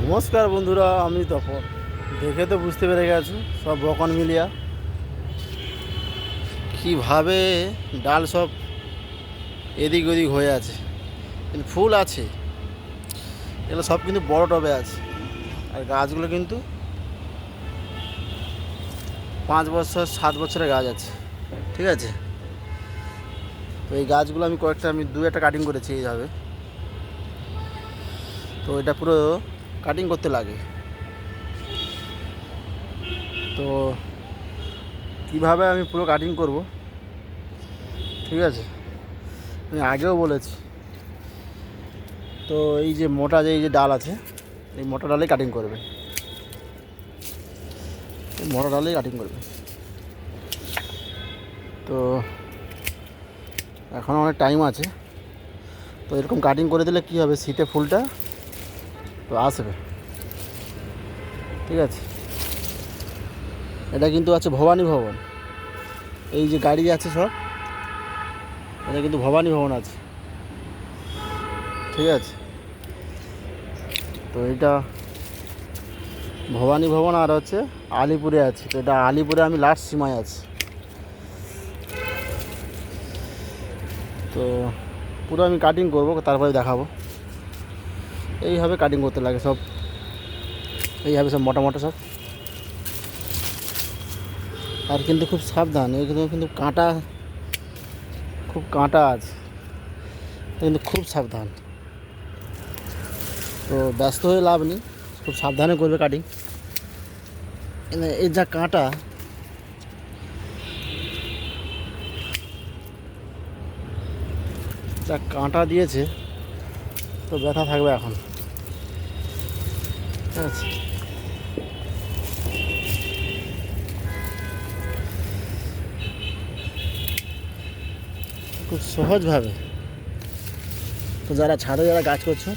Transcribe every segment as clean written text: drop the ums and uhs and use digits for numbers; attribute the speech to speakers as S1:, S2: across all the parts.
S1: নমস্কার বন্ধুরা, আমি তপন। দেখে তো বুঝতে পেরে গেছো সব বকন মিলিয়া কীভাবে ডাল সব এদিক ওদিক হয়ে আছে, কিন্তু ফুল আছে। এগুলো সব কিন্তু বড় টবে আছে, আর গাছগুলো কিন্তু 5 বছর 7 বছরের গাছ আছে। ঠিক আছে, তো এই গাছগুলো আমি দু একটা কাটিং করেছি এইভাবে। তো এটা পুরো কাটিং করতে লাগে। তো কিভাবে আমি পুরো কাটিং করব, ঠিক আছে, আমি আগেও বলেছি। তো এই যে মোটা এই যে ডাল আছে, এই মোটা ডালেই কাটিং করবে, এই মোটা ডালেই কাটিং করবে। তো এখন অনেক টাইম আছে। তো এরকম কাটিং করে দিলে কী হবে, শীতে ফুলটা তো আসবে। ঠিক আছে, এটা কিন্তু আছে ভবানী ভবন। এই যে গাড়ি আছে সব, এটা কিন্তু ভবানী ভবন আছে। ঠিক আছে, তো এটা ভবানী ভবন আর হচ্ছে আলিপুরে আছে। তো এটা আলিপুরে আমি লাস্ট সীমায় আছি। তো পুরো আমি কাটিং করব, তারপরে দেখাবো। এইভাবে কাটিং করতে লাগে সব, এইভাবে সব মোটা মোটা সব। আর কিন্তু খুব সাবধান, এগুলো কিন্তু কাঁটা, খুব কাঁটা আছে, কিন্তু খুব সাবধান। তো ব্যস্ত হয়ে লাভ নেই, খুব সাবধানে করবে কাটিং। এই যা কাঁটা, যা কাঁটা দিয়েছে, তো ব্যথা থাকবে এখন। ঠিক আছে, খুব সহজভাবে। তো যারা গাছ করছো,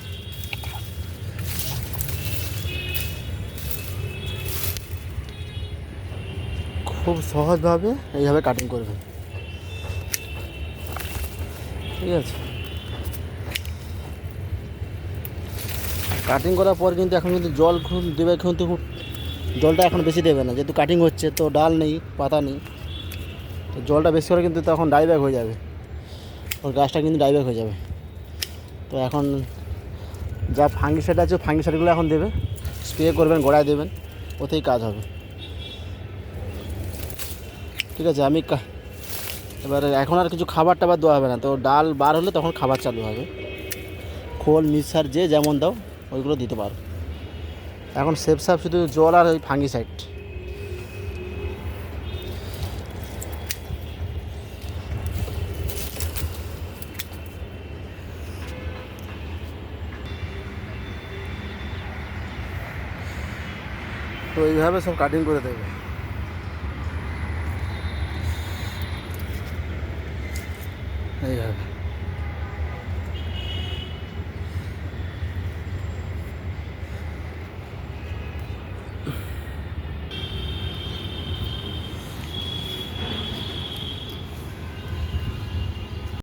S1: খুব সহজভাবে এইভাবে কাটিং করবেন। ঠিক আছে, কাটিং করার পর কিন্তু এখন কিন্তু জল দেবে, কিন্তু জলটা এখন বেশি দেবে না, যেহেতু কাটিং হচ্ছে, তো ডাল নেই, পাতা নেই। তো জলটা বেশি করে কিন্তু তখন ডাইব্যাক হয়ে যাবে, ওর গাছটা কিন্তু ডাইব্যাক হয়ে যাবে। তো এখন যা ফাঙ্গিসাইড আছে, ফাঙ্গিসাইডগুলো এখন দেবে, স্প্রে করবেন, গোড়ায় দেবেন, ওতেই কাজ হবে। ঠিক আছে, এবারে এখন আর কিছু খাবার টাবার দেওয়া হবে না। তো ডাল বার হলে তখন খাবার চালু হবে। খোল মিক্সার যে যেমন দাও ওইগুলো দিতে পারো। এখন সেফ সাপ শুধু জল আর ওই ফাঙ্গিসাইড। তো এইভাবে সব কাটিং করে দেবে, এইভাবে।